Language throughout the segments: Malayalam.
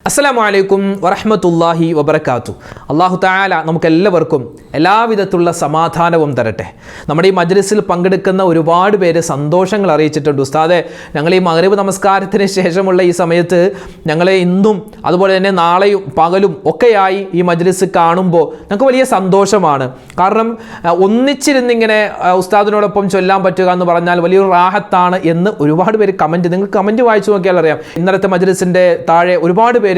അസ്സലാമു അലൈക്കും വറഹ്മത്തുള്ളാഹി വബറകാതുഹു. അല്ലാഹു തആല നമുക്കെല്ലാവർക്കും എല്ലാവിധത്തിലുള്ള സമാധാനവും തരട്ടെ. നമ്മുടെ ഈ മജ്ലിസിൽ പങ്കെടുക്കുന്ന ഒരുപാട് പേര് സന്തോഷങ്ങൾ അറിയിച്ചിട്ടുണ്ട്. ഉസ്താദെ, ഞങ്ങൾ ഈ മഗ്രിബ് നമസ്കാരത്തിന് ശേഷമുള്ള ഈ സമയത്ത് ഞങ്ങളെ ഇന്നും അതുപോലെ തന്നെ നാളെയും പകലും ഒക്കെയായി ഈ മജ്ലിസ് കാണുമ്പോൾ ഞങ്ങൾക്ക് വലിയ സന്തോഷമാണ്. കാരണം ഒന്നിച്ചിരുന്നിങ്ങനെ ഉസ്താദിനോടൊപ്പം ചൊല്ലാൻ പറ്റുക എന്ന് പറഞ്ഞാൽ വലിയൊരു റാഹത്താണ് എന്ന് ഒരുപാട് പേര് നിങ്ങൾ കമൻറ്റ് വായിച്ചു നോക്കിയാൽ അറിയാം. ഇന്നലത്തെ മജ്ലിസിൻ്റെ താഴെ ഒരുപാട് പേര്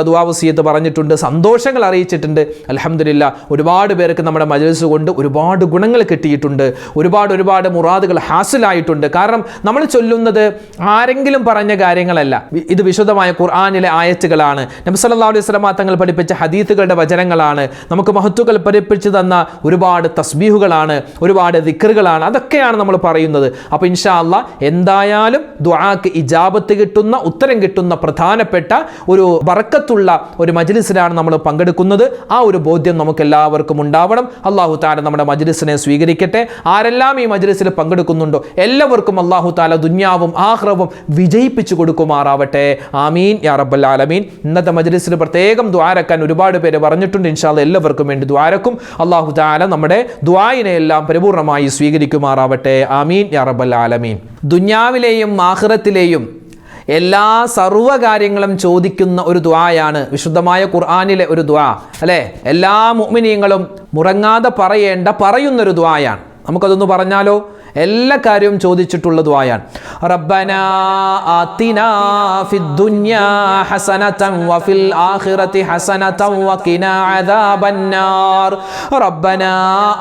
ദുആ വസിയത്ത് പറഞ്ഞിട്ടുണ്ട്, സന്തോഷങ്ങൾ അറിയിച്ചിട്ടുണ്ട്. അൽഹംദുലില്ലാ, ഒരുപാട് പേർക്ക് നമ്മുടെ മജ്ലിസ് കൊണ്ട് ഒരുപാട് ഗുണങ്ങൾ കിട്ടിയിട്ടുണ്ട്, ഒരുപാട് മുറാദുകൾ ഹാസിലായിട്ടുണ്ട്. കാരണം നമ്മൾ ചൊല്ലുന്നത് ആരെങ്കിലും പറഞ്ഞ കാര്യങ്ങളല്ല, ഇത് വിശുദ്ധമായ ഖുർആനിലെ ആയത്തുകളാണ്, നബി സല്ലല്ലാഹു അലൈഹി വസല്ലം തങ്ങൾ പഠിപ്പിച്ച ഹദീസുകളുടെ വചനങ്ങളാണ്, നമുക്ക് മഹത്തുക്കൾ പഠിപ്പിച്ചു തന്ന ഒരുപാട് തസ്ബീഹുകളാണ്, ഒരുപാട് ദിക്റുകളാണ്. അതൊക്കെയാണ് നമ്മൾ പറയുന്നത്. അപ്പോൾ ഇൻഷാ അല്ലാഹ് എന്തായാലും ദുആക്ക് ഇജാബത്ത് കിട്ടുന്ന, ഉത്തരം കിട്ടുന്ന പ്രധാനപ്പെട്ട ഒരു ബറക്കത്തുള്ള ഒരു മജ്ലിസിലാണ് നമ്മൾ പങ്കെടുക്കുന്നത്. ആ ഒരു ബോധ്യം നമുക്ക് എല്ലാവർക്കും ഉണ്ടാവണം. അല്ലാഹു തആല നമ്മുടെ മജ്ലിസിനെ സ്വീകരിക്കട്ടെ. ആരെല്ലാം ഈ മജ്ലിസിൽ പങ്കെടുക്കുന്നുണ്ടോ എല്ലാവർക്കും അല്ലാഹു തആല ദുനിയാവും ആഖിറവും വിജയിപ്പിച്ചു കൊടുക്കുമാറാവട്ടെ. ആമീൻ യാ റബ്ബൽ ആലമീൻ. ഇന്നത്തെ മജ്ലിസിൽ പ്രത്യേകം ദുആരക്കാൻ ഒരുപാട് പേര് പറഞ്ഞിട്ടുണ്ട്. ഇൻഷാ അല്ലാഹ് എല്ലാവർക്കും വേണ്ടി ദുആരക്കും. അല്ലാഹു തആല നമ്മുടെ ദുആയിനെ എല്ലാം പരിപൂർണമായി സ്വീകരിക്കുമാറാവട്ടെ. ആമീൻ യാ റബ്ബൽ ആലമീൻ. ദുനിയാവിലെയും ആഖിറത്തിലെയും എല്ലാ സർവ്വകാര്യങ്ങളും ചോദിക്കുന്ന ഒരു ദുആയാണ് വിശുദ്ധമായ ഖുർആനിലെ ഒരു ദുആ, അല്ലേ? എല്ലാ മുഅ്മിനീങ്ങളും മുറങ്ങാതെ പറയുന്നൊരു ദുആയാണ്. നമുക്കതൊന്ന് പറഞ്ഞാലോ? എല്ലാ കാര്യവും ചോദിച്ചിട്ടുള്ള ദുആയാണ്. റബ്ബനാ ആതിനാ ഫിദ്ദുനിയാ ഹസനതൻ വഫിൽ ആഖിറതി ഹസനതൻ വഖിനാ അദാബന്നാർ. റബ്ബനാ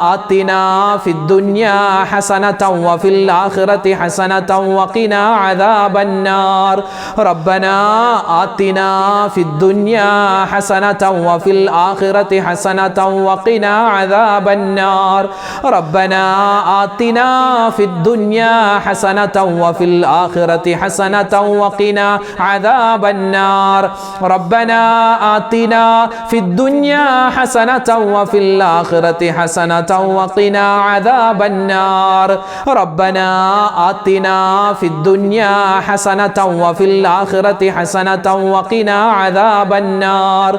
ആതിനാ ഫിദ്ദുനിയാ ഹസനതൻ വഫിൽ ആഖിറതി ഹസനതൻ വഖിനാ അദാബന്നാർ. റബ്ബനാ ആതിനാ ഫിദ്ദുനിയാ ഹസനതൻ വഫിൽ ആഖിറതി ഹസനതൻ വഖിനാ അദാബന്നാർ. റബ്ബനാ ആതിനാ في الدنيا حسنة وفي الآخرة حسنة وقنا عذاب النار. ربنا آتنا في الدنيا حسنة وفي الآخرة حسنة وقنا عذاب النار. ربنا آتنا في الدنيا حسنة وفي الآخرة حسنة وقنا عذاب النار.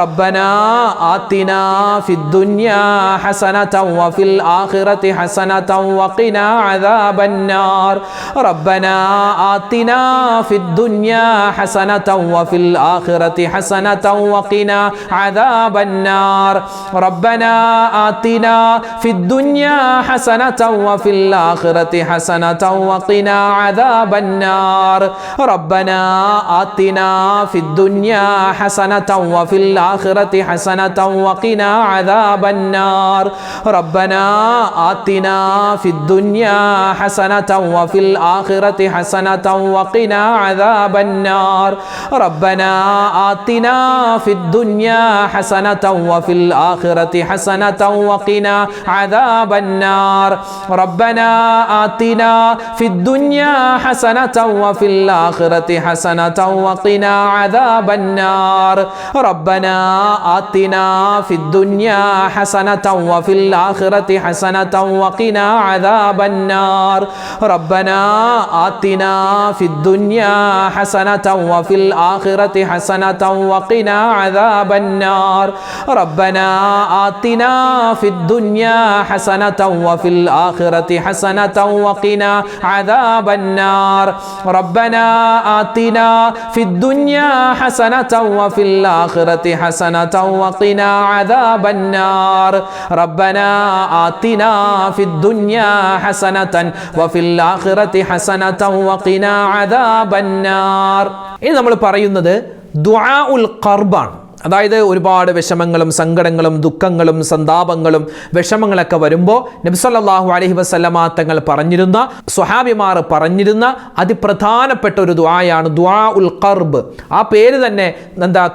ربنا آتنا في الدنيا حسنة وفي الآخرة حسنة وقنا عذاب النار. ربنا آتنا في الدنيا حسنة وفي الآخرة حسنة وقنا عذاب النار. ربنا آتنا في الدنيا حسنة وفي الآخرة حسنة وقنا عذاب النار. ربنا آتنا في الدنيا حسنة وفي الآخرة حسنة وقنا عذاب النار. ربنا آتنا في الدنيا حسنة وفي الآخرة حسنة وقنا عذاب النار. ربنا آتنا في الدنيا حسنة وفي الآخرة حسنة وقنا عذاب النار. ربنا آتنا في الدنيا حسنة وفي الآخرة حسنة وقنا عذاب النار. ربنا آتنا في الدنيا حسنة وفي الآخرة حسنة وقنا عذاب النار. ربنا آتنا في الدنيا حسنة وفي الآخرة حسنة وقنا عذاب النار. ربنا آتنا في الدنيا حسنة وفي الآخرة حسنة وقنا عذاب النار. ربنا آتنا في الدنيا حسنة وفي الآخرة حسنة وقنا عذاب النار. ربنا آتنا في الدنيا حسنة وفي الآخرة حسنة وقنا عذاب النار. ഇനി നമ്മൾ പറയുന്നത് ദുആഉൽ ഖർബാണ്. അതായത് ഒരുപാട് വിഷമങ്ങളും സങ്കടങ്ങളും ദുഃഖങ്ങളും സന്താപങ്ങളും വിഷമങ്ങളൊക്കെ വരുമ്പോൾ നബി സല്ലല്ലാഹു അലൈഹി വസല്ലമ തങ്ങൾ പറഞ്ഞിരുന്ന, സ്വഹാബിമാർ പറഞ്ഞിരുന്ന അതിപ്രധാനപ്പെട്ട ഒരു ദുആയാണ് ദുആഉൽ ഖർബ്. ആ പേര് തന്നെ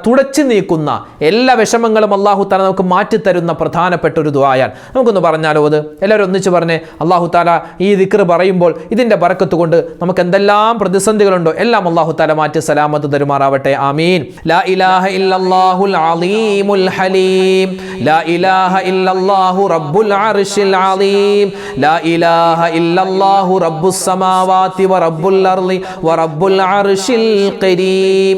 തുടച്ചു നീക്കുന്ന എല്ലാ വിഷമങ്ങളും അല്ലാഹു തആല നമുക്ക് മാറ്റിത്തരുന്ന പ്രധാനപ്പെട്ട ഒരു ദുആയാണ്. നമുക്കൊന്ന് പറഞ്ഞാലോ അത്? എല്ലാവരും ഒന്നിച്ച് പറഞ്ഞേ. അല്ലാഹു തആല ഈ ദിക്ർ പറയുമ്പോൾ ഇതിൻ്റെ ബറക്കത്ത് കൊണ്ട് നമുക്ക് എന്തെല്ലാം പ്രതിസന്ധികളുണ്ടോ എല്ലാം അല്ലാഹു തആല മാറ്റി സലാമത്ത് തരുമാറാവട്ടെ. ആമീൻ. ലാ ഇലാഹ ഇല്ലല്ലാഹ് العظيم الحليم لا إله إلا الله رب العرش العظيم لا إله إلا الله رب السماوات ورب الأرض ورب العرش الكريم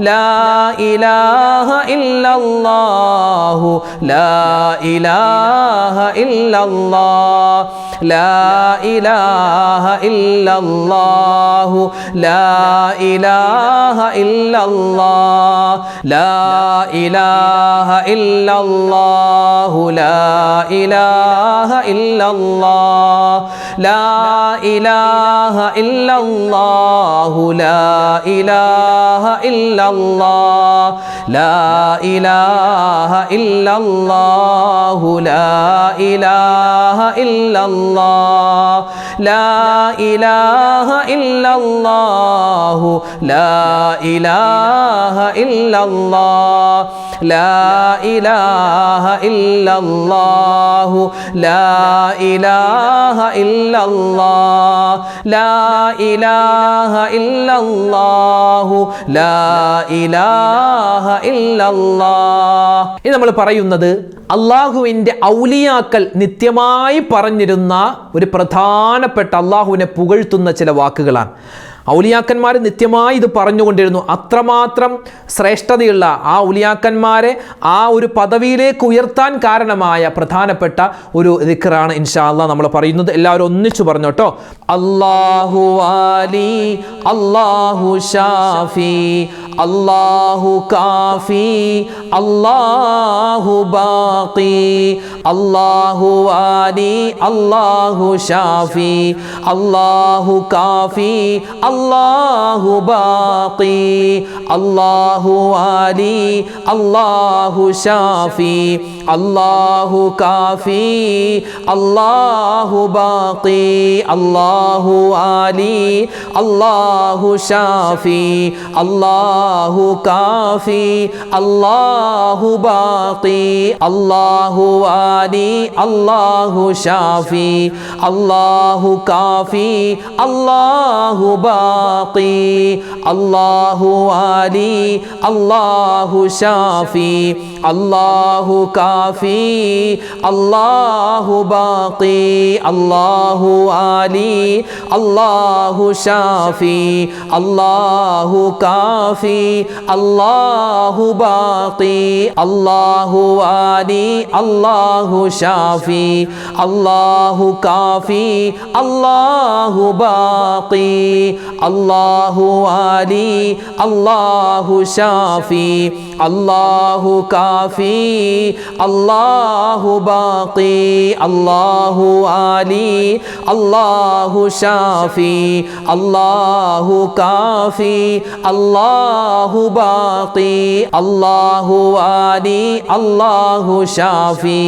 ലാ ഇലാഹ ഇല്ലല്ലാഹു ലാ ഇലാഹ ഇല്ലല്ലാഹ് ലാ ഇലാഹ ഇല്ലല്ലാഹു ലാ ഇലാഹ ഇല്ലല്ലാഹ് ലാ ഇലാഹ ഇല്ലല്ലാഹു ലാ ഇലാഹ ഇല്ലല്ലാഹ് ലാ ഇലാഹ ഇല്ലല്ലാഹു ലാ ഇലാഹ ഇല്ലല്ലാഹ് ലാ ഇലാഹ ഇല്ലല്ലാഹു ലാ ഇലാഹ ഇല്ലല്ലാഹ് ലാ ഇലാഹ ഇല്ലല്ലാഹു ലാ ഇലാഹ ഇല്ലല്ലാഹ് ലാ ഇലാഹ ഇല്ലല്ലാഹു ലാ ഇലാഹ ഇല്ലല്ലാഹ് ലാ ഇലാഹ ഇല്ലല്ലാഹു ലാ ഇലാഹ ഇല്ലല്ലാഹ്. ഇത് നമ്മൾ പറയുന്നത് അള്ളാഹുവിൻ്റെ ഔലിയാക്കൾ നിത്യമായി പറഞ്ഞിരുന്ന ഒരു പ്രധാനപ്പെട്ട അള്ളാഹുവിനെ പുകഴ്ത്തുന്ന ചില വാക്കുകളാണ്. ഔലിയാക്കന്മാർ നിത്യമായി ഇത് പറഞ്ഞുകൊണ്ടിരുന്നു. അത്രമാത്രം ശ്രേഷ്ഠതയുള്ള ആ ഔലിയാക്കന്മാരെ ആ ഒരു പദവിയിലേക്ക് ഉയർത്താൻ കാരണമായ പ്രധാനപ്പെട്ട ഒരു ദിക്റാണ് ഇൻഷാ അല്ലാഹ് നമ്മൾ പറയുന്നത്. എല്ലാവരും ഒന്നിച്ചു പറഞ്ഞു കേട്ടോ. അല്ലാഹു വാലി അല്ലാഹു ഷാഫി അല്ലാഹു കാഫി അല്ലാഹു ബാഖി അല്ലാഹു വാലി അല്ലാഹു ഷാഫി അല്ലാഹു കാഫി അല്ലാഹു ബാഖി അല്ലാഹു വാലി അല്ലാഹു ഷാഫി അല്ലാഹു കാഫി അല്ലാഹു ബാഖി അല്ലാഹു വാലി അല്ലാഹു ഷാഫി അല്ലാഹു കാഫി അല്ലാഹു ബാഖി അല്ലാഹു വാലി അല്ലാഹു ഷാഫി അല്ലാഹു കാഫി അല്ലാഹു ബാഖി അല്ലാഹു വാലി അല്ലാഹു ഷാഫി അല്ലാഹു കാഫി അല്ലാഹു ബാഖി അല്ലാഹു വാലി അല്ലാഹു ഷാഫി അല്ലാഹു കാഫി അല്ലാഹു ബാഖി അല്ലാഹു വാലി അല്ലാഹു ഷാഫി അല്ലാഹു കാഫി അല്ലാഹു ബാഖി അല്ലാഹു വാലി അല്ലാഹു ഷാഫി അല്ലാഹു കാഫി അല്ലാഹു ബാഖി അല്ലാഹു വാലി അല്ലാഹു ഷാഫി അല്ലാഹു കാഫി അല്ലാഹു ബാഖി അല്ലാഹു വാലി അല്ലാഹു ഷാഫി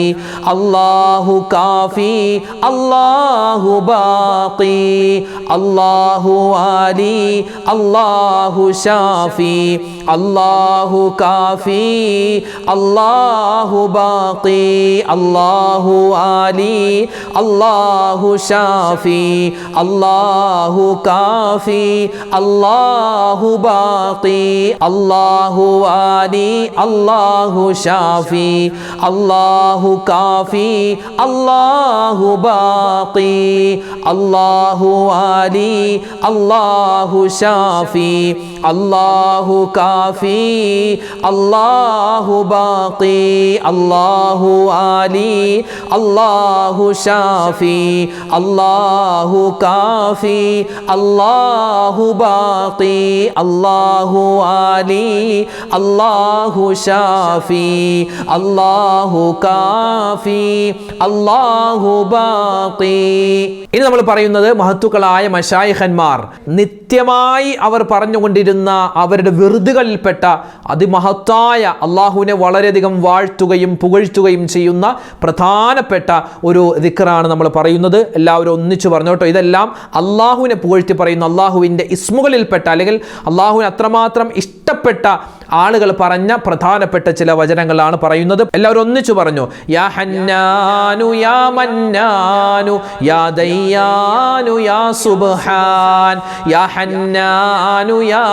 അല്ലാഹു കാഫി അല്ലാഹു ബാഖി അല്ലാഹു വാലി അല്ലാഹു ഷാഫി അല്ലാഹു കാഫി അല്ലാഹു ബാഖി അല്ലാഹു വാലി അല്ലാഹു ഷാഫി അല്ലാഹു കാഫി അല്ലാഹു ബാഖി അല്ലാഹു വാലി അല്ലാഹു ഷാഫി അല്ലാഹു കാഫി അല്ലാഹു ബാഖി അല്ലാഹു വാലി അല്ലാഹു ഷാഫി അല്ലാഹു കാഫി അല്ലാഹു ബാഖി അല്ലാഹു വാലി അല്ലാഹു ഷാഫി അല്ലാഹു കാഫി അല്ലാഹു ബാഖി അല്ലാഹു വാലി അല്ലാഹു ഷാഫി അല്ലാഹു കാഫി അല്ലാഹു ബാഖി. ഇനി നമ്മൾ പറയുന്നത് മഹത്തുക്കളായ മശായിഖന്മാർ നിത്യമായി അവർ പറഞ്ഞുകൊണ്ടിരുന്ന അവരുടെ വിറുതുകളിൽപ്പെട്ട അതിമഹത്തായ അള്ളാഹുവിനെ വളരെയധികം വാഴ്ത്തുകയും പുകഴ്ത്തുകയും ചെയ്യുന്ന പ്രധാനപ്പെട്ട ഒരു ദിക്റാണ് നമ്മൾ പറയുന്നത്. എല്ലാവരും ഒന്നിച്ചു പറഞ്ഞോട്ടോ. ഇതെല്ലാം അള്ളാഹുവിനെ പുകഴ്ത്തി പറയുന്ന അള്ളാഹുവിൻ്റെ ഇസ്മുകളിൽപ്പെട്ട അല്ലെങ്കിൽ അള്ളാഹുവിന് അത്രമാത്രം ഇഷ്ടപ്പെട്ട ആളുകൾ പറഞ്ഞ പ്രധാനപ്പെട്ട ചില വചനങ്ങളാണ് പറയുന്നത്. എല്ലാവരും ഒന്നിച്ചു പറഞ്ഞു. യാ ഹന്നാനു യാ മന്നാനു യാ ദയ്യാനു യാ സുബ്ഹാൻ യാ ഹന്നാനു യാ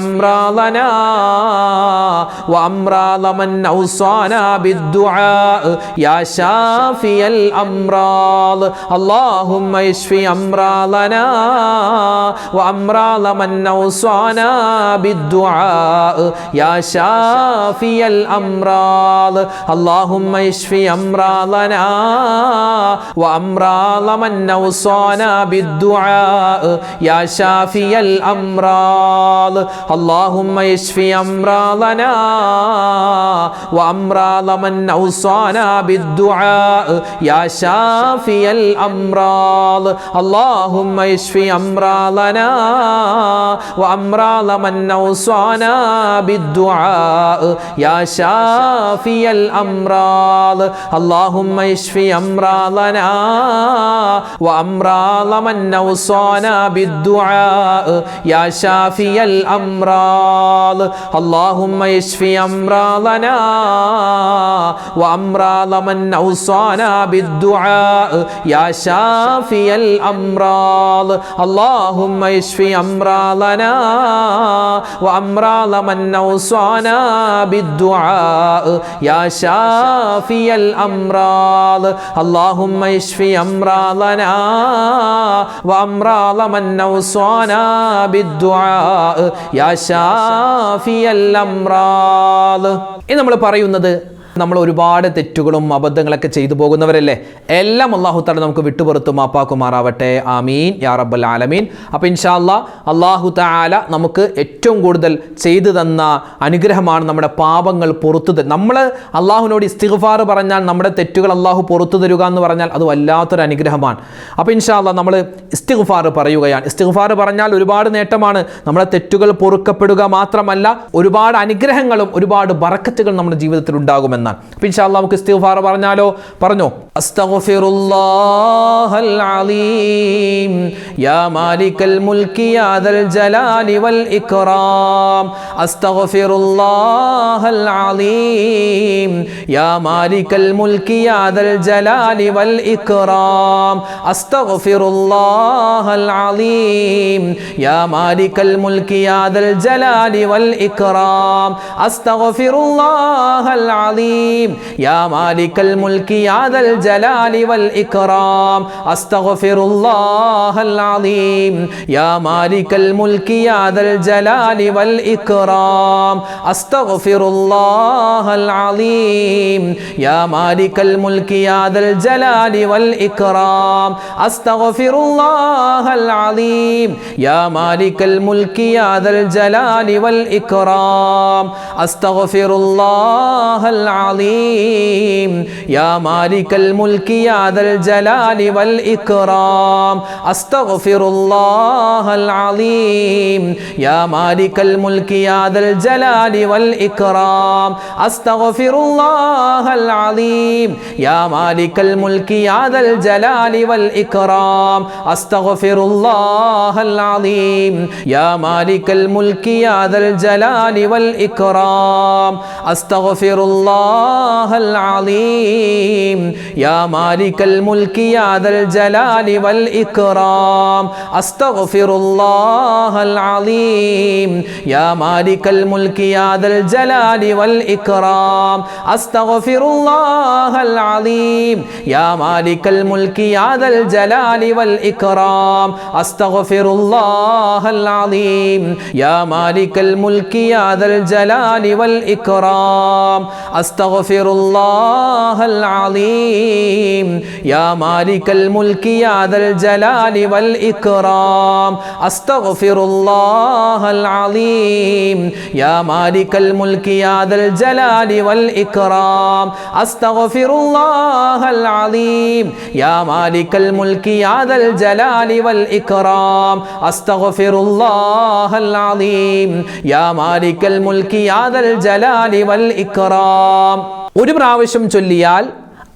أمراضنا وأمراض من أوصانا بالدعاء يا شافي الأمراض اللهم اشف أمراضنا وأمراض من أوصانا بالدعاء يا شافي الأمراض اللهم اشف أمراضنا وأمراض من أوصانا بالدعاء يا شافي الأمراض اللهم اشف أمراضنا وأمراض من أوصانا بالدعاء يا شافي الأمراض اللهم اشف أمراضنا وأمراض من أوصانا بالدعاء يا شافي الأمراض اللهم اشف أمراضنا وأمراض من أوصانا بالدعاء يا شافي الأمراض اللهم اشف أمراضنا وأمراض من أوصانا بالدعاء يا شافي الأمراض اللهم اشف أمراضنا وأمراض من أوصانا بالدعاء يا شافي الأمراض اللهم اشف أمراضنا وأمراض من أوصانا بالدعاء يا شافي الأمراض ഇനി നമ്മൾ പറയുന്നത് നമ്മൾ ഒരുപാട് തെറ്റുകളും അബദ്ധങ്ങളൊക്കെ ചെയ്തു പോകുന്നവരല്ലേ. എല്ലാം അല്ലാഹു തആല നമുക്ക് വിട്ടുപുറത്തു മാപ്പാക്കുമാറാവട്ടെ. ആമീൻ യാ റബ്ബൽ ആലമീൻ. അപ്പോൾ ഇൻഷാ അല്ലാഹ് അല്ലാഹു തആല നമുക്ക് ഏറ്റവും കൂടുതൽ ചെയ്തു തന്ന അനുഗ്രഹമാണ് നമ്മുടെ പാപങ്ങൾ പുറത്തു തരും. നമ്മൾ അല്ലാഹുവിനോട് ഇസ്തിഗ്ഫാർ പറഞ്ഞാൽ നമ്മുടെ തെറ്റുകൾ അല്ലാഹു പുറത്തു തരുക എന്ന് പറഞ്ഞാൽ അത് വല്ലാത്തൊരു അനുഗ്രഹമാണ്. അപ്പോൾ ഇൻഷാ അല്ലാഹ് നമ്മൾ ഇസ്തിഗ്ഫാർ പറയുകയാണ്. ഇസ്തിഗ്ഫാർ പറഞ്ഞാൽ ഒരുപാട് നേട്ടമാണ്. നമ്മുടെ തെറ്റുകൾ പൊറുക്കപ്പെടുക മാത്രമല്ല ഒരുപാട് അനുഗ്രഹങ്ങളും ഒരുപാട് ബറക്കത്തുകൾ നമ്മുടെ ജീവിതത്തിൽ ഉണ്ടാകുമെന്നാണ്. അപ്പോൾ ഇൻഷാ അല്ലാഹ് നമുക്ക് ഇസ്തിഗ്ഫാർ പറഞ്ഞാലോ? പറഞ്ഞോ. അസ്തഗ്ഫിറുല്ലാഹൽ അലീം യാ മാലിക്കൽ മുൽക്കി യാ ദൽ ജലാലി വൽ ഇക്റാം അസ്തഗ്ഫിറുല്ലാഹൽ അലീം യാ മാലിക്കൽ മുൽക്കി യാ ദൽ ജലാലി വൽ ഇക്റാം അസ്തഗ്ഫിറുല്ലാഹൽ അലീം യാ മാലിക്കൽ മുൽക്കി യാ ദൽ ജലാലി വൽ ഇക്റാം അസ്തഗ്ഫിറുല്ലാഹൽ അലീം യാ മാലിക്കൽ മുൽക്കി യാ ദൽ ജലാലി വൽ ഇക്റാം അസ്തഗ്ഫിറുല്ലാഹൽ അലീം യാ മാലിക്കൽ മുൽക്കി യാ ദൽ ജലാലി വൽ ഇക്റാം അസ്തഗ്ഫിറുല്ലാഹൽ അലീം യാ മാലിക്കൽ മുൽക്കി യാ ദൽ ജലാലി വൽ ഇക്റാം അസ്തഗ്ഫിറുല്ലാഹൽ അലീം യാ മാലിക്കൽ മുൽക്കി യാ ദൽ ജലാലി വൽ ഇക്റാം അസ്തഗ്ഫിറുല്ലാഹൽ അലീം യാ മാലിക്കൽ മുൽക്കി യാ ദൽ ജലാലി വൽ ഇക്റാം അസ്തഗ്ഫിറുല്ലാഹൽ അലീം യാ മാലിക്കൽ മുൽക്കി യാ ദൽ ജലാലി വൽ ഇക്റാം അസ്തഗ്ഫിറുല്ലാഹൽ അലീം യാ മാലിക്കൽ മുൽക്കി യാ ദൽ ജലാലി വൽ ഇക്റാം അസ്തഗ്ഫിറുല്ലാഹൽ അലീം യാ മാലിക്കൽ മുൽക്കി യാ ദൽ ജലാലി വൽ ഇക്റാം അസ്തഗ്ഫിറുല്ലാഹൽ അലീം യാ മാലിക്കൽ മുൽക്കി യാ ദൽ ജലാലി വൽ ഇക്റാം അസ്തഗ്ഫിറുല്ലാഹൽ അലീം യാ മാലിക്കൽ മുൽക്കി യാ ദൽ ജലാലി വൽ ഇക്റാം അസ്തഗ്ഫിറുല്ലാഹൽ അലീം യാ മാലിക്കൽ മുൽക്കി യാ ദൽ ജലാലി വൽ ഇക്റാം അസ്തഗ്ഫിറുല്ലാഹൽ അലീം യാ മാലിക്കൽ മുൽക്കി യാ ദൽ ജലാലി വൽ ഇക്റാം അസ്തഗ്ഫിറുല്ലാഹൽ അലീം യാ മാലിക്കൽ മുൽക്കി യാ ദൽ ജലാലി വൽ ഇക്റാം അസ്തഗ്ഫിറുല്ലാഹൽ അലീം യാ മാലിക്കൽ മുൽക്കി യാ ദൽ ജലാലി വൽ ഇക്റാം അസ്തഗ്ഫിറുല്ലാഹൽ അലീം യാ മാലിക്കൽ മുൽക്കി യാ ദൽ ജലാലി വൽ ഇക്റാം അസ്തഗ്ഫിറുല്ലാഹൽ അലീം യാ മാലിക്കൽ മുൽക്കി യാ ദൽ ജലാലി വൽ ഇക്റാം. ഒരു പ്രാവശ്യം ചൊല്ലിയാൽ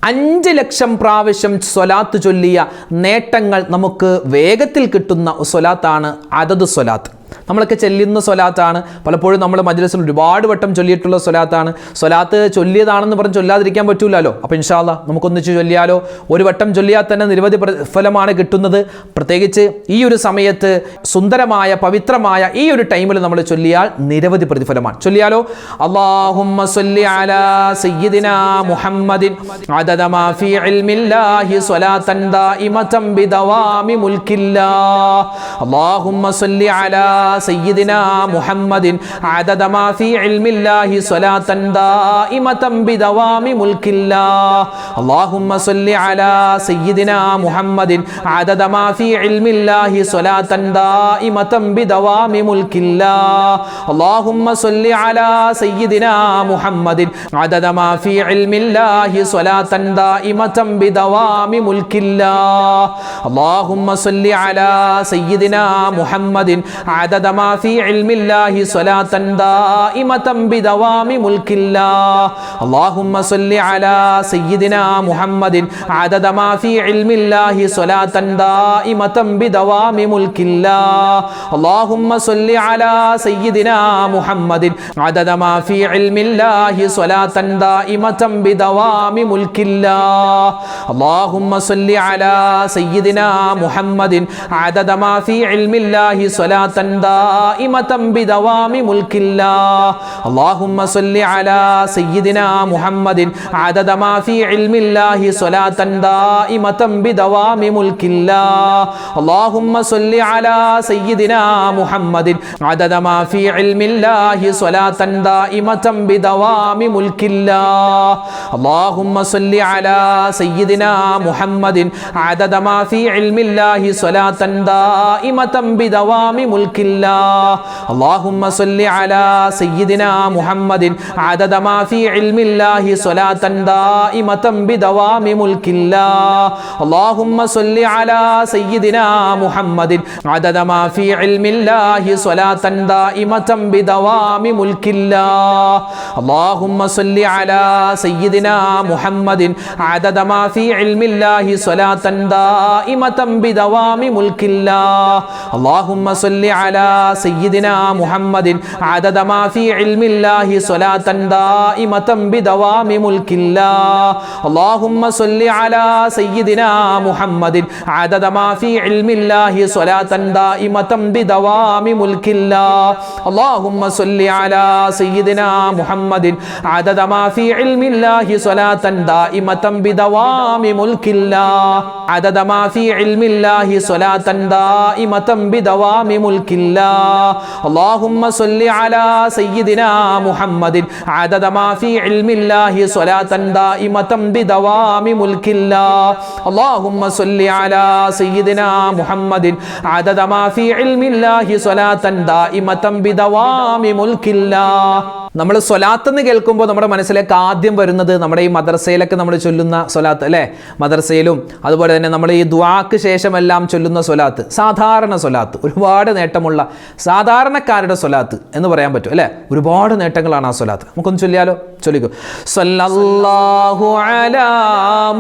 5 ലക്ഷം പ്രാവശ്യം സ്വലാത്ത് ചൊല്ലിയ നേട്ടങ്ങൾ നമുക്ക് വേഗത്തിൽ കിട്ടുന്ന സ്വലാത്താണ് അദദ് സ്വലാത്ത്. നമ്മളൊക്കെ ചൊല്ലുന്ന സ്വലാത്താണ്, പലപ്പോഴും നമ്മൾ മജ്‌ലിസിൽ ഒരുപാട് വട്ടം ചൊല്ലിയിട്ടുള്ള സ്വലാത്താണ്. സ്വലാത്ത് ചൊല്ലിയതാണെന്ന് പറഞ്ഞ് ചൊല്ലാതിരിക്കാൻ പറ്റൂലല്ലോ. അപ്പോൾ ഇൻഷാ അല്ലാഹ് നമുക്കൊന്നിച്ച് ചൊല്ലിയാലോ? ഒരു വട്ടം ചൊല്ലിയാൽ തന്നെ നിരവധി ഫലമാണ് കിട്ടുന്നത്. പ്രത്യേകിച്ച് ഈ ഒരു സമയത്ത് സുന്ദരമായ പവിത്രമായ ഈ ഒരു ടൈമിൽ നമ്മൾ ചൊല്ലിയാൽ നിരവധി പ്രതിഫലമാണ്. ചൊല്ലിയാലോ? അല്ലാഹുമ്മ സ്വല്ലി അലാ സയ്യിദിനാ മുഹമ്മദിൻ അദദ മാ ഫീ ഇൽമില്ലാഹി സ്വലാത്തൻ ദായിമതൻ ബിദവാമി മുൽക്കില്ലാഹ്. അല്ലാഹുമ്മ സ്വല്ലി അലാ സയ്യിദിനാ മുഹമ്മദിൻ അദദ മാ ഫീ ഇൽമില്ലാഹി സ്വലാത്തൻ ദായിമതൻ ബിദവാമി മുൽക്കില്ലാഹ്. അല്ലാഹുമ്മ സ്വല്ലി അലാ സയ്യിദിനാ മുഹമ്മദിൻ അദദ മാ ഫീ ഇൽമില്ലാഹി സ്വലാത്തൻ ദായിമതൻ ബിദവാമി മുൽക്കില്ലാഹ്. അല്ലാഹുമ്മ സ്വല്ലി അലാ സയ്യിദിനാ മുഹമ്മദിൻ അദദ മാ ഫീ ഇൽമില്ലാഹി സ്വലാത്തൻ ദായിമതൻ ബിദവാമി മുൽക്കില്ലാഹ്. അല്ലാഹുമ്മ സ്വല്ലി അലാ സയ്യിദിനാ മുഹമ്മദിൻ അദദ മാ ഫീ ഇൽമില്ലാഹി സ്വലാത്തൻ ദായിമതൻ ബിദവാമി മുൽക്കില്ലാഹ്. അല്ലാഹുമ്മ സ്വല്ലി അലാ സയ്യിദിനാ മുഹമ്മദിൻ അദദ മാ ഫീ ഇൽമില്ലാഹി സ്വലാത്തൻ ദായിമതൻ ബിദവാമി മുൽക്കില്ലാഹ്. അല്ലാഹുമ്മ സ്വല്ലി അലാ സയ്യിദിനാ മുഹമ്മദിൻ അദദ മാ ഫീ ഇൽമില്ലാഹി സ്വലാത്തൻ ദായിമതൻ ബിദവാമി മുൽക്കില്ലാഹ്. അല്ലാഹുമ്മ സ്വല്ലി അലാ സയ്യിദിനാ മുഹമ്മദിൻ അദദ മാ ഫീ ഇൽമില്ലാഹി സ്വലാത്തൻ ദായിമതൻ ബിദവാമി മുൽക്കില്ലാഹ്. അല്ലാഹുമ്മ സ്വല്ലി അലാ സയ്യിദിനാ മുഹമ്മദിൻ അദദ മാ ഫീ ഇൽമില്ലാഹി സ്വലാത്തൻ ദായിമതൻ ബിദവാമി മുൽക്കില്ലാഹ്. അല്ലാഹുമ്മ സ്വല്ലി അലാ സയ്യിദിനാ മുഹമ്മദിൻ അദദ മാ ഫീ ഇൽമില്ലാഹി സ്വലാത്തൻ ദായിമതൻ ബിദവാമി മുൽക്കില്ലാഹ്. അല്ലാഹുമ്മ സ്വല്ലി അലാ സയ്യിദിനാ മുഹമ്മദിൻ അദദ മാ ഫീ ഇൽമില്ലാഹി സ്വലാത്തൻ ദായിമതൻ ബിദവാമി മുൽക്കില്ലാഹ്. അല്ലാഹുമ്മ സ്വല്ലി അലാ സയ്യിദിനാ മുഹമ്മദിൻ അദദ മാ ഫീ ഇൽമില്ലാഹി സ്വലാത്തൻ ദായിമതൻ ബിദവാമി മുൽക്കില്ലാഹ്. അല്ലാഹുമ്മ സ്വല്ലി അലാ സയ്യിദിനാ മുഹമ്മദിൻ അദദ മാ ഫീ ഇൽമില്ലാഹി സ്വലാത്തൻ ദായിമതൻ ബിദവാമി മുൽക്കില്ലാഹ്. അല്ലാഹുമ്മ സ്വല്ലി അലാ സയ്യിദിനാ മുഹമ്മദിൻ അദദ മാ ഫീ ഇൽമില്ലാഹി സ്വലാത്തൻ ദായിമതൻ ബിദവാമി മുൽക്കില്ലാഹ്. അല്ലാഹുമ്മ സ്വല്ലി അലാ സയ്യിദിനാ മുഹമ്മദിൻ അദദ മാ ഫീ ഇൽമില്ലാഹി സ്വലാത്തൻ ദായിമതൻ ബിദവാമി മുൽക്കില്ലാഹ്. അല്ലാഹുമ്മ സ്വല്ലി അലാ സയ്യിദിനാ മുഹമ്മദിൻ അദദ മാ ഫീ ഇൽമില്ലാഹി സ്വലാത്തൻ ദായിമതൻ ബിദവാമി മുൽക്കില്ലാഹ്. അല്ലാഹുമ്മ സ്വല്ലി അലാ സയ്യിദിനാ മുഹമ്മദിൻ അദദ മാ ഫീ ഇൽമില്ലാഹി സ്വലാത്തൻ ദായിമതൻ ബിദവാമി മുൽക്കില്ലാഹ്. അദദ മാ ഫീ ഇൽമില്ലാഹി സ്വലാത്തൻ ദായിമതൻ ബിദവാമി മുൽക്കില്ലാഹ്. അല്ലാഹുമ്മ സ്വല്ലി അലാ സയ്യിദിനാ മുഹമ്മദിൻ അദദ മാ ഫീ ഇൽമില്ലാഹി സ്വലാത്തൻ ദായിമതൻ ബിദവാമി മുൽക്കില്ലാഹ്. അല്ലാഹുമ്മ സ്വല്ലി അലാ സയ്യിദിനാ മുഹമ്മദിൻ അദദ മാ ഫീ ഇൽമില്ലാഹി സ്വലാത്തൻ ദായിമതൻ ബിദവാമി മുൽക്കില്ലാഹ്. നമ്മൾ സ്വലാത്ത് എന്ന് കേൾക്കുമ്പോൾ നമ്മുടെ മനസ്സിലേക്ക് ആദ്യം വരുന്നത് നമ്മുടെ ഈ മദ്രസയിലൊക്കെ നമ്മൾ ചൊല്ലുന്ന സ്വലാത്ത് അല്ലേ? മദ്രസയിലും അതുപോലെ തന്നെ നമ്മൾ ഈ ദുആക്ക് ശേഷമെല്ലാം ചൊല്ലുന്ന സ്വലാത്ത്, സാധാരണ സ്വലാത്ത്, ഒരുപാട് നേട്ടമുള്ള സാധാരണക്കാരുടെ സ്വലാത്ത് എന്ന് പറയാൻ പറ്റും അല്ലേ? ഒരുപാട് നേട്ടങ്ങളാണ് ആ സ്വലാത്ത്. നമുക്കൊന്ന് ചൊല്ലിയാലോ? ചൊല്ലിക്കോ. സ്വല്ലല്ലാഹു അലാ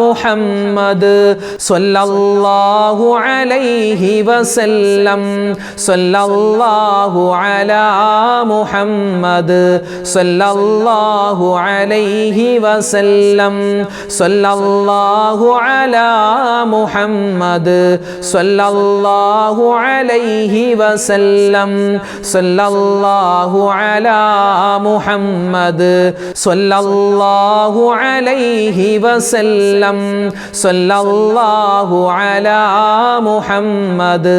മുഹമ്മദ് സ്വല്ലല്ലാഹു അലൈഹി വസല്ലം സ്വല്ലല്ലാഹു അലാ മുഹമ്മദ് സ്വല്ലല്ലാഹു അലൈഹി വസല്ലം സ്വല്ലല്ലാഹു അലാ മുഹമ്മദ് സ്വല്ലല്ലാഹു അലൈഹി വസല്ലം സ്വല്ലല്ലാഹു അലാ മുഹമ്മദ് സ്വല്ലല്ലാഹു അലൈഹി വസല്ലം സ്വല്ലല്ലാഹു അലാ മുഹമ്മദ്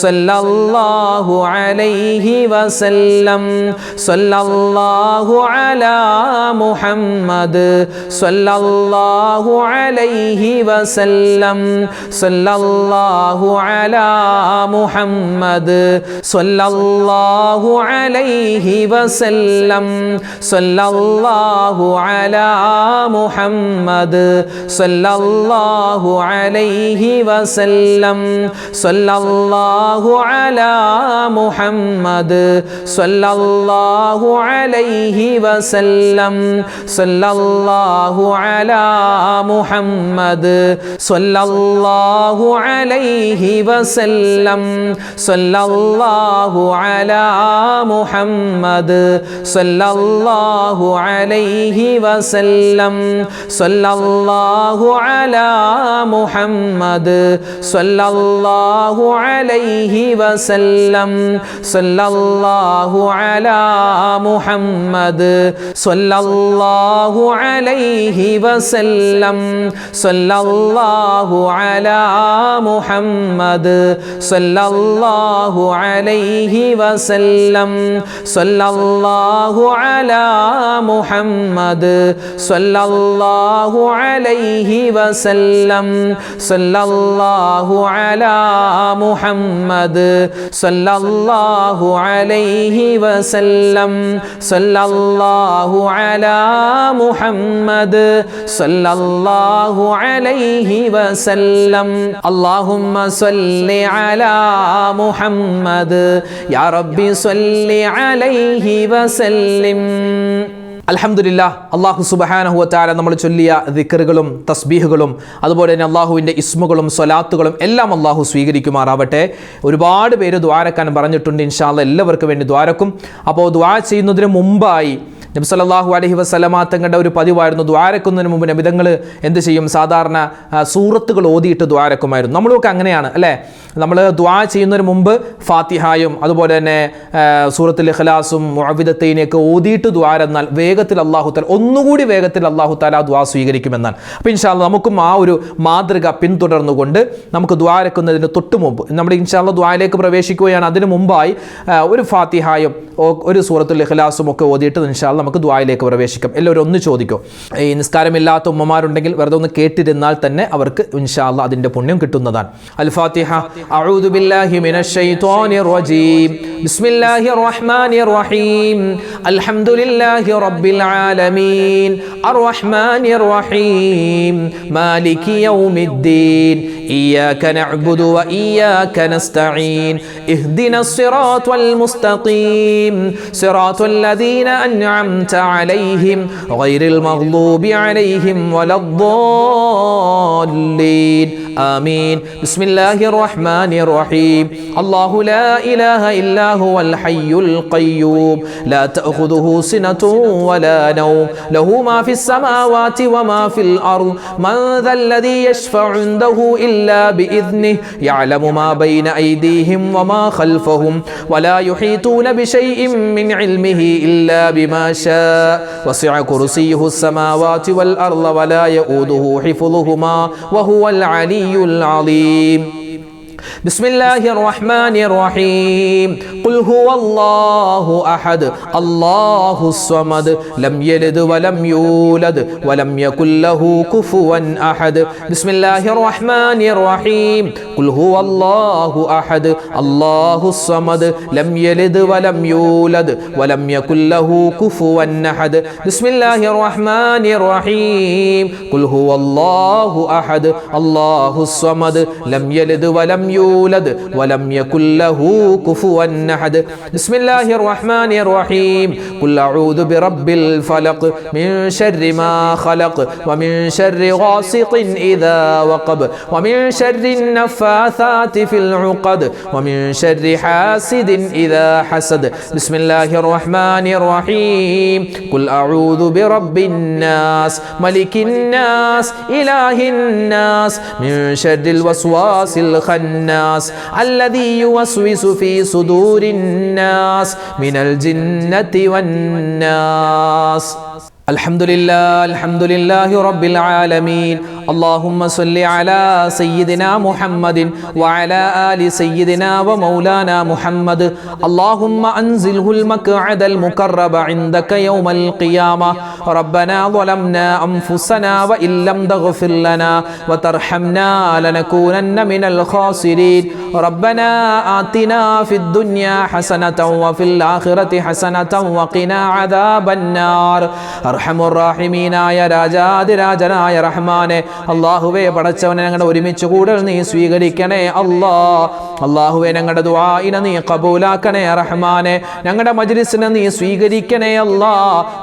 സ്വല്ലല്ലാഹു അലൈഹി വസല്ലം സ്വല്ലല്ലാഹു അലാ മുഹമ്മദ് സ്വല്ലല്ലാഹു അലൈഹി വസല്ലം സ്വല്ലല്ലാഹു അലാ മുഹമ്മദ് സ്വല്ലല്ലാഹു അലൈഹി വസല്ലം സ്വല്ലല്ലാഹു അലാ മുഹമ്മദ് സ്വല്ലല്ലാഹു അലൈഹി വസല്ലം സ്വല്ലല്ലാഹു അലാ മുഹമ്മദ് സ്വല്ലല്ലാഹു അലൈഹി عليه وسلم صلى الله على محمد صلى الله عليه وسلم صلى الله على محمد صلى الله عليه وسلم صلى الله على محمد صلى الله عليه وسلم صلى الله على محمد صلى الله عليه وسلم صلى الله على محمد صلى الله عليه وسلم صلى الله على محمد صلى الله عليه وسلم صلى الله على محمد صلى الله عليه وسلم صلى الله على محمد صلى الله عليه وسلم اللهم صل على محمد يا ربي صل عليه وسلم. അൽഹംദുലില്ലാ, അള്ളാഹു സുബ്ഹാനഹു വ തആല നമ്മൾ ചൊല്ലിയ ദിക്റുകളും തസ്ബീഹുകളും അതുപോലെ തന്നെ അള്ളാഹുവിൻ്റെ ഇസ്മുകളും സ്വലാത്തുകളും എല്ലാം അള്ളാഹു സ്വീകരിക്കുമാറാവട്ടെ. ഒരുപാട് പേര് ദ്വാരക്കാൻ പറഞ്ഞിട്ടുണ്ട്. ഇൻഷാ അല്ലാഹ് എല്ലാവർക്കും വേണ്ടി ദ്വാരക്കും. അപ്പോൾ ദ്വാ ചെയ്യുന്നതിന് മുമ്പായി നബി സല്ലല്ലാഹു അലൈഹി വസല്ലമ തങ്ങളുടെ ഒരു പതിവായിരുന്നു, ദ്വാരക്കുന്നതിന് മുമ്പ് നബി തങ്ങൾ എന്ത് ചെയ്യും, സാധാരണ സൂറത്തുകൾ ഓതിയിട്ട് ദ്വാരക്കുമായിരുന്നു. നമ്മളൊക്കെ അങ്ങനെയാണ് അല്ലേ? നമ്മൾ ദ്വാ ചെയ്യുന്നതിന് മുമ്പ് ഫാത്തിഹായും അതുപോലെ തന്നെ സൂറത്തുൽ ഇഖ്ലാസും മുഅവ്വിദത്തൈനൊക്കെ ഓതിയിട്ട് ദ്വാരെന്നാൽ വേഗത്തിൽ അല്ലാഹു തആല ഒന്നുകൂടി വേഗത്തിൽ അല്ലാഹു തആല ദ്വാ സ്വീകരിക്കുമെന്നാണ്. അപ്പോൾ ഇൻഷാ അല്ലാഹ് നമുക്കും ആ ഒരു മാതൃക പിന്തുടർന്നുകൊണ്ട് നമുക്ക് ദ്വാരക്കുന്നതിന് തൊട്ട് മുമ്പ് നമ്മൾ ഇൻഷാ അല്ലാഹ് ദ്വായിലേക്ക് പ്രവേശിക്കുകയാണ്. അതിന് മുമ്പായി ഒരു ഫാത്തിഹായും ഒരു സൂറത്തുൽ ഇഖ്ലാസും ഒക്കെ ഓതിയിട്ട് ഇൻഷാ അല്ലാഹ് നമുക്ക് ദ്വായിലേക്ക് പ്രവേശിക്കാം. എല്ലാവരും ഒന്ന് ചോദിക്കോ, ഈ നിസ്കാരമില്ലാത്ത ഉമ്മമാരുണ്ടെങ്കിൽ വെറുതെ ഒന്ന് കേട്ടിരുന്നാൽ തന്നെ അവർക്ക് ഇൻഷാ അല്ലാഹ് അതിൻ്റെ പുണ്യം കിട്ടുന്നതാണ്. അൽ ഫാത്തിഹ. അഊദു ബില്ലാഹി മിനശ് ശൈത്വാനിർ റജീം. ബിസ്മില്ലാഹിർ റഹ്മാനിർ റഹീം. അൽഹംദുലില്ലാഹി റബ്ബിൽ ആലമീൻ അർറഹ്മാനിർ റഹീം മാലികി യൗമിദ്ദീൻ ഇയ്യാക നഅ്ബുദു വ ഇയ്യാക നസ്തഈൻ ഇഹ്ദിനസ് സിറാത്തൽ മുസ്തഖീം സിറാത്തൽ ലദീന അൻഅംത അലൈഹിം ഗൈറിൽ മഗ്ദൂബി അലൈഹിം വലദ്ദാല്ലീൻ ആമീൻ. ബിസ്മില്ലാഹിർ റഹ്മാനിർ റഹീം. അല്ലാഹു ലാ ഇലാഹ ഇല്ലാ ഹുവൽ ഹയ്യുൽ ഖയ്യൂം ലാ തഅഖുദുഹു സിനത്തുൻ വലാ നൗം ലഹു മാ ഫിസ് സമാവാതി വമാ ഫിൽ അർദ് മൻ ദല്ലദീ യശ്ഫഉ ഇൻദഹു ഇല്ലാ ബിഇذനിഹി യഅലമു മാ ബൈന അയ്ദീഹിം വമാ ഖൽഫഹും വലാ യുഹീതൂന ബിശൈഇൻ മിൻ ഇൽമിഹി ഇല്ലാ ബിമാ ശാഅ വസിഅ കുർസിയ്യുഹുസ് സമാവാതി വൽ അർദ വലാ യഊദുഹു ഹിഫ്ളുഹുമാ വഹുവൽ അലിയ്യുൽ അലീം. بسم الله الرحمن الرحيم. قل هو الله أحد الله الصمد لم يلد ولم يولد ولم يكن له كفوا أحد. بسم الله الرحمن الرحيم. قل هو الله أحد الله الصمد لم يلد ولم يولد ولم يكن له كفوا أحد. بسم الله الرحمن الرحيم. قل هو الله أحد الله الصمد لم يلد ولم يولد ولم يكن له كفوا أحد. بسم الله الرحمن الرحيم. قل أعوذ برب الفلق من شر ما خلق ومن شر غاسق إذا وقب ومن شر النفاثات في العقد ومن شر حاسد إذا حسد. بسم الله الرحمن الرحيم. قل أعوذ برب الناس ملك الناس إله الناس من شر الوسواس الخناس الذي يوسوس في صدور الناس من الجنة والناس. الحمد لله رب العالمين. اللهم صل على سيدنا محمد وعلى آل سيدنا ومولانا محمد. اللهم أنزله المقعد المقرب عندك يوم القيامة. ربنا ظلمنا أنفسنا وإن لم تغفر لنا وترحمنا لنكونن من الخاسرين. ربنا آتنا في الدنيا حسنة وفي الآخرة حسنة وقنا عذاب النار. അർഹമുർറാഹിമീനായ രാജാതിരാജനായ റഹ്മാനെ, അല്ലാഹുവേ പടച്ചവനെ ഞങ്ങളുടെ ഒരുമിച്ച് കൂടൽ നീ സ്വീകരിക്കണേ അല്ലാ. അല്ലാഹുവേ ഞങ്ങളുടെ ദുആഇനെ നീ ഖബൂലാക്കണേ റഹ്മാനെ. ഞങ്ങളുടെ മജ്ലിസിനെ നീ സ്വീകരിക്കണേ അല്ലാ.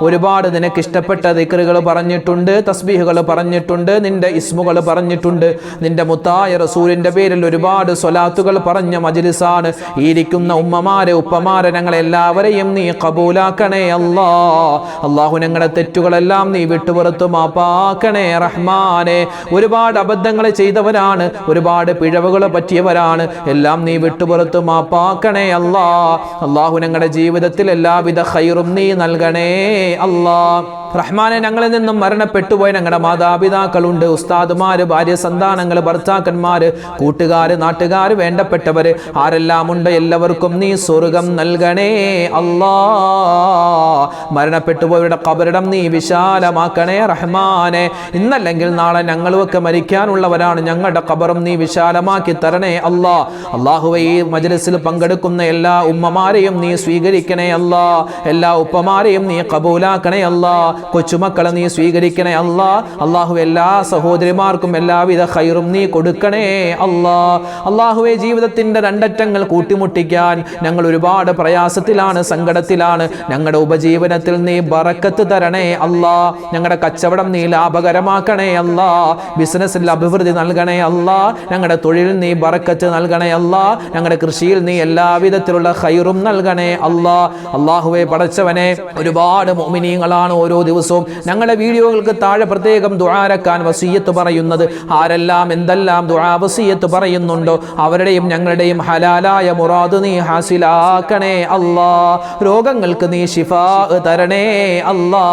ഒരുപാട് നിനക്ക് ഇഷ്ടപ്പെട്ട ദിക്റുകൾ പറഞ്ഞിട്ടുണ്ട്, തസ്ബീഹുകൾ പറഞ്ഞിട്ടുണ്ട്, നിന്റെ ഇസ്മുകൾ പറഞ്ഞിട്ടുണ്ട്, നിന്റെ മുത്തായ റസൂലിന്റെ പേരിൽ ഒരുപാട് സ്വലാത്തുകൾ പറഞ്ഞ മജ്ലിസാണ്. ഈ ഇരിക്കുന്ന ഉമ്മമാരെ ഉപ്പമാരെ ഞങ്ങളെല്ലാവരെയും നീ ഖബൂലാക്കണേ അല്ലാ. അല്ലാഹു ഞങ്ങളുടെ തെറ്റുകളെല്ലാം നീ വിട്ടുപുറത്തു മാപ്പാക്കണേ റഹ്മാനെ. ഒരുപാട് അബദ്ധങ്ങൾ ചെയ്തവരാണ്, ഒരുപാട് പിഴവുകൾ പറ്റിയവരാണ്, എല്ലാം നീ വിട്ടുപുറത്തു മാപ്പാക്കണേ അല്ലാ. അല്ലാഹു ഞങ്ങളുടെ ജീവിതത്തിൽ എല്ലാവിധ ഖൈറും നീ നൽകണേ അല്ലാ. റഹ്മാനെ, ഞങ്ങളിൽ നിന്നും മരണപ്പെട്ടുപോയ ഞങ്ങളുടെ മാതാപിതാക്കളുണ്ട്, ഉസ്താദുമാര്, ഭാര്യ സന്താനങ്ങൾ, ഭർത്താക്കന്മാര്, കൂട്ടുകാര്, നാട്ടുകാര്, വേണ്ടപ്പെട്ടവര് ആരെല്ലാം ഉണ്ട് എല്ലാവർക്കും നീ സ്വർഗം നൽകണേ അല്ലാ. മരണപ്പെട്ടുപോയവരുടെ ഖബറിടം നീ വിശാലമാക്കണേ റഹ്മാനെ. ഇന്നല്ലെങ്കിൽ നാളെ ഞങ്ങളുമൊക്കെ മരിക്കാനുള്ളവരാണ്, ഞങ്ങളുടെ ഖബറും നീ വിശാലമാക്കി തരണേ അല്ലാ. അല്ലാഹുവേ, ഈ മജ്ലിസിൽ പങ്കെടുക്കുന്ന എല്ലാ ഉമ്മമാരെയും നീ സ്വീകരിക്കണേ അല്ലാ. എല്ലാ ഉപ്പമാരെയും നീ ഖബൂലാക്കണേ അല്ലാ. കൊച്ചുമക്കളെ നീ സ്വീകരിക്കണേ അല്ലാ. അല്ലാഹു എല്ലാ സഹോദരിമാർക്കും എല്ലാവിധ ഖൈറും നീ കൊടുക്കണേ അല്ലാ. അല്ലാഹുവേ, ജീവിതത്തിന്റെ രണ്ടറ്റങ്ങൾ കൂട്ടിമുട്ടിക്കാൻ ഞങ്ങൾ ഒരുപാട് പ്രയാസത്തിലാണ്, സങ്കടത്തിലാണ്. ഞങ്ങളുടെ ഉപജീവനത്തിൽ നീ ബറക്കത്ത് തരണേ അല്ലാ. ഞങ്ങളുടെ കച്ചവടം നീ ലാഭകരമാക്കണേ അല്ലാ. ബിസിനസ്സിൽ അഭിവൃദ്ധി നൽകണേ അല്ലാ. ഞങ്ങളുടെ തൊഴിലിൽ നീ ബറക്കത്ത് നൽകണേ അല്ലാ. ഞങ്ങളുടെ കൃഷിയിൽ നീ എല്ലാവിധത്തിലുള്ള ഖൈറും നൽകണേ അല്ലാ. അല്ലാഹുവേ പടച്ചവനെ, ഒരുപാട് മുഅ്മിനീങ്ങളാണ് ഓരോ ദിവസവും ഞങ്ങളുടെ വീഡിയോകൾക്ക് താഴെ പ്രത്യേകം ദുആരക്കാൻ വസിയ്യത്ത് പറയുന്നത്. ആരെല്ലാം എന്തെല്ലാം ദുആ വസിയ്യത്ത് പറയുന്നുണ്ടോ അവരുടെയും ഞങ്ങളുടെയും ഹലാലായ മുറാദ് നീ ഹാസിലാക്കണേ അല്ലാ. രോഗങ്ങൾക്ക് നീ ശിഫാ തരണേ അല്ലാ.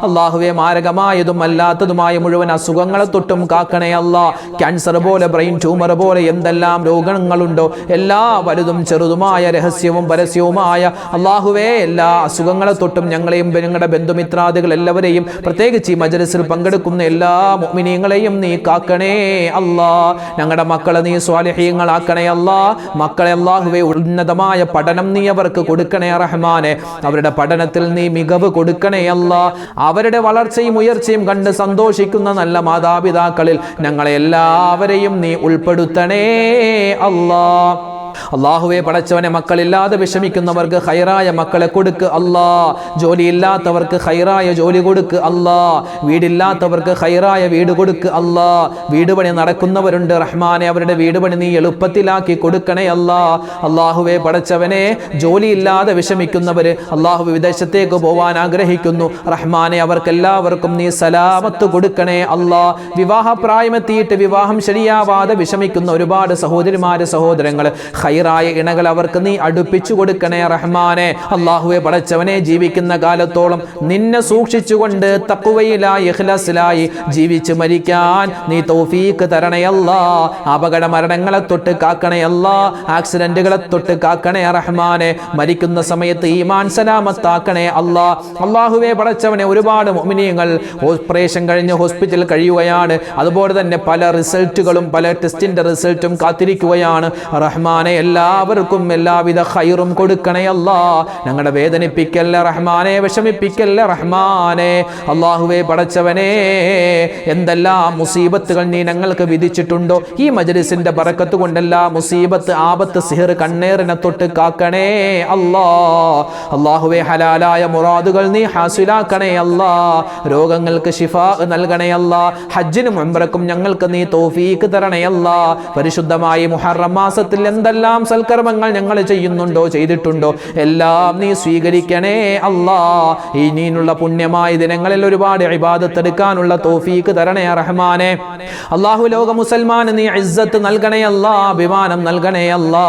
അല്ലാഹുവേ, മാരകമായതും അല്ലാത്തതുമായ മുഴുവൻ അസുഖങ്ങളെ തൊട്ടും കാക്കണേ അല്ലാ. ക്യാൻസർ പോലെ, ബ്രെയിൻ ട്യൂമർ പോലെ എന്തെല്ലാം രോഗങ്ങളുണ്ടോ, എല്ലാ വലുതും ചെറുതുമായ രഹസ്യവും പരസ്യവുമായ അല്ലാഹുവേ, എല്ലാ അസുഖങ്ങളെ തൊട്ടും ഞങ്ങളെയും ഞങ്ങളുടെ ബന്ധുമിത്രാദികൾ എല്ലാവരെയും, പ്രത്യേകിച്ച് ഈ മജ്ലിസിൽ പങ്കെടുക്കുന്ന എല്ലാ മുഅ്മിനീങ്ങളെയും നീ കാക്കണേ അല്ലാ. ഞങ്ങളുടെ മക്കളെ നീ സ്വാലിഹീങ്ങളാക്കണേ അല്ലാ. മക്കളെ അല്ലാഹുവേ, ഉന്നതമായ പഠനം നീ അവർക്ക് കൊടുക്കണേ റഹ്മാനെ. അവരുടെ പഠനത്തിൽ നീ മികവ് കൊടുക്കണേ അല്ലാ. അവരുടെ വളർച്ചയും ഉയർച്ചയും കണ്ട് സന്തോഷിക്കുന്ന നല്ല മാതാപിതാക്കളിൽ ഞങ്ങളെ എല്ലാവരെയും നീ ഉൾപ്പെടുത്തണേ അല്ലാ. അല്ലാഹുവേ പടച്ചവനെ, മക്കളില്ലാതെ വിഷമിക്കുന്നവർക്ക് ഖൈറായ മക്കളെ കൊടുക്ക് അല്ലാ. ജോലിയില്ലാത്തവർക്ക് ഖൈറായ ജോലി കൊടുക്ക് അല്ലാ. വീടില്ലാത്തവർക്ക് ഖൈറായ വീട് കൊടുക്ക് അല്ലാ. വീട് പണി നടക്കുന്നവരുണ്ട് റഹ്മാനെ, അവരുടെ വീട് പണി നീ എളുപ്പത്തിലാക്കി കൊടുക്കണേ അല്ലാ. അല്ലാഹുവേ പടച്ചവനെ, ജോലിയില്ലാതെ വിഷമിക്കുന്നവര് അല്ലാഹു വിദേശത്തേക്ക് പോവാൻ ആഗ്രഹിക്കുന്നു റഹ്മാനെ, അവർക്കെല്ലാവർക്കും നീ സലാമത്ത് കൊടുക്കണേ അല്ലാ. വിവാഹപ്രായമെത്തിയിട്ട് വിവാഹം ശരിയാവാതെ വിഷമിക്കുന്ന ഒരുപാട് സഹോദരിമാര്, സഹോദരങ്ങൾ, ഖൈറായ ഇണകൾ അവർക്ക് നീ അടുപ്പിച്ചു കൊടുക്കണേ റഹ്മാനെ. അല്ലാഹുവേ പടച്ചവനെ, ജീവിക്കുന്ന കാലത്തോളം നിന്നെ സൂക്ഷിച്ചുകൊണ്ട് തഖ്വയിലായി ഇഖ്ലാസിലായി ജീവിച്ച് മരിക്കാൻ നീ തൗഫീഖ് തരണേ അല്ലാ. അപകട മരണങ്ങളെ തൊട്ട് കാക്കണേ അല്ലാ. ആക്സിഡന്റുകളെ തൊട്ട് കാക്കണേ റഹ്മാനെ. മരിക്കുന്ന സമയത്ത് ഈമാൻ സലാമത്താക്കണേ അല്ലാ. അല്ലാഹുവേ പടച്ചവനെ, ഒരുപാട് മുഅ്മിനീങ്ങൾ ഓപ്പറേഷൻ കഴിഞ്ഞ് ഹോസ്പിറ്റലിൽ കഴിയുകയാണ്. അതുപോലെ തന്നെ പല റിസൾട്ടുകളും, പല ടെസ്റ്റിന്റെ റിസൾട്ടും കാത്തിരിക്കുകയാണ് റഹ്മാനെ. എല്ലാവർക്കും എല്ലാവിധ ഖൈറും കൊടുക്കണേ അല്ലാ. ഞങ്ങളുടെ വേദനിപ്പിക്കല്ല റഹ്മാനെ, വിഷമിപ്പിക്കല്ല റഹ്മാനെ. അല്ലാഹുവേ പടച്ചവനെ, എന്തെല്ലാം മുസീബത്തുകൾ നീ ഞങ്ങൾക്ക് വിധിച്ചിട്ടുണ്ടോ, ഈ മജ്ലിസിന്റെ ബറക്കത്ത് കൊണ്ടല്ല മുസീബത്ത്, ആപത്ത്, സിഹർ, കണ്ണേറിനെ തൊട്ട് കാക്കണേ അല്ലാ. അല്ലാഹുവേ, ഹലാലായ മുറാദുകൾ നീ ഹാസിലാക്കണേ അല്ലാ. രോഗങ്ങൾക്ക് ശിഫാ നൽകണേ അല്ലാ. ഹജ്ജിനും ഉംറക്കും ഞങ്ങൾക്ക് നീ തൗഫീഖ് തരണേ അല്ലാ. പരിശുദ്ധമായ മുഹറം മാസത്തിൽ എന്തെല്ലാം സൽക്കർമ്മങ്ങൾ ഞങ്ങൾ ചെയ്യുന്നുണ്ടോ, ചെയ്തിട്ടുണ്ടോ, എല്ലാം നീ സ്വീകരിക്കണേ അല്ലാ. ഇനിയുള്ള പുണ്യമായ ദിനങ്ങളിൽ ഒരുപാട് ഇബാദത്ത് എടുക്കാനുള്ള തൗഫീഖ് തരണേ റഹ്മാനെ. അല്ലാഹു, ലോക മുസൽമാന് നീ ഇസ്സത്ത് നൽകണേ അല്ലാ, അഭിമാനം നൽകണേ അല്ലാ.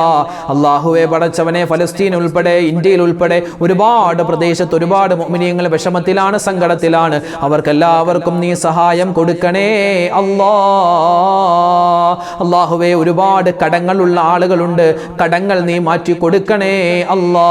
അല്ലാഹുവേ പടച്ചവനെ, ഫലസ്തീൻ ഉൾപ്പെടെ, ഇന്ത്യയിൽ ഉൾപ്പെടെ ഒരുപാട് പ്രദേശത്ത് ഒരുപാട് മുഅ്മിനീങ്ങൾ വിഷമത്തിലാണ്, സങ്കടത്തിലാണ്. അവർക്കെല്ലാവർക്കും നീ സഹായം കൊടുക്കണേ അല്ലാ. അല്ലാഹുവേ, ഒരുപാട് കടങ്ങളുള്ള ആളുകളുണ്ട്, കടങ്ങൾ നീ മാറ്റി കൊടുക്കണേ അല്ലാ.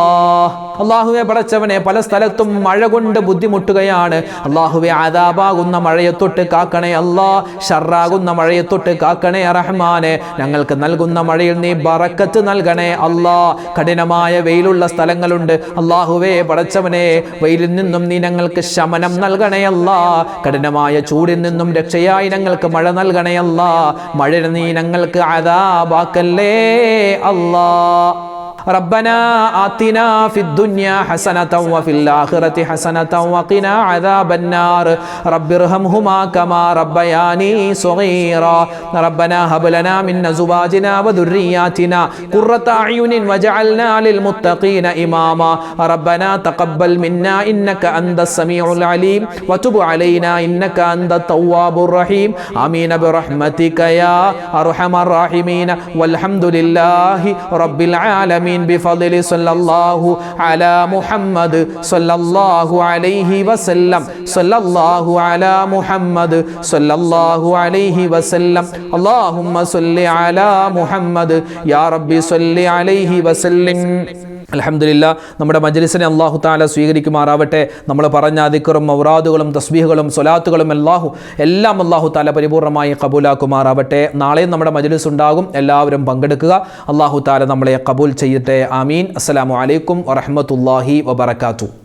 അല്ലാഹുവേ പടച്ചവനെ, പല സ്ഥലത്തും മഴ കൊണ്ട് ബുദ്ധിമുട്ടുകയാണ്. അല്ലാഹുവേ, ആദാബാകുന്ന മഴയെ തൊട്ട് കാക്കണേ അല്ലാ. ഷർറാകുന്ന മഴയെ തൊട്ട് കാക്കണേ റഹ്മാനെ. ഞങ്ങൾക്ക് നൽകുന്ന മഴയിൽ നീ ബറക്കത്ത് നൽകണേ അല്ലാ. കഠിനമായ വെയിലുള്ള സ്ഥലങ്ങളുണ്ട് അല്ലാഹുവേ പടച്ചവനെ, വെയിലിൽ നിന്നും നീ ഞങ്ങൾക്ക് ശമനം നൽകണേ അല്ലാ. കഠിനമായ ചൂടിൽ നിന്നും രക്ഷയായി ഞങ്ങൾക്ക് മഴ നൽകണേ അല്ലാ. മഴ നീ ഞങ്ങൾക്ക് ആദാബാക്കല്ലേ അല്ലാഹ്. ربنا آتنا في الدنيا حسنة وفي الآخرة حسنة وقنا عذاب النار رب ارحمهما كما ربياني صغيرا ربنا هب لنا من أزواجنا وذرياتنا قرة أعين واجعلنا للمتقين إماما ربنا تقبل منا إنك أنت السميع العليم وتب علينا إنك أنت التواب الرحيم آمين برحمتك يا أرحم الراحمين والحمد لله رب العالمين بفضل صلى الله على محمد صلى الله عليه وسلم صلى الله على محمد صلى الله عليه وسلم اللهم صل على محمد يا رب صل عليه وسلم. അൽഹംദുലില്ലാ, നമ്മുടെ മജ്ലിസിനെ അല്ലാഹു തആല സ്വീകരിക്കുമാറാവട്ടെ. നമ്മൾ പറഞ്ഞ ദിക്റും ഔറാദുകളും തസ്ബീഹുകളും സ്വലാത്തുകളും എല്ലാം അല്ലാഹു തആല പരിപൂർണമായി ഖബൂലാക്കുമാറാവട്ടെ. നാളെയും നമ്മുടെ മജ്ലിസ് ഉണ്ടാകും, എല്ലാവരും പങ്കെടുക്കുക. അല്ലാഹു തആല നമ്മളെ ഖബൂൽ ചെയ്യട്ടെ. ആമീൻ. അസ്സലാമു അലൈക്കും വറഹ്മത്തുള്ളാഹി വബറകാതുഹു.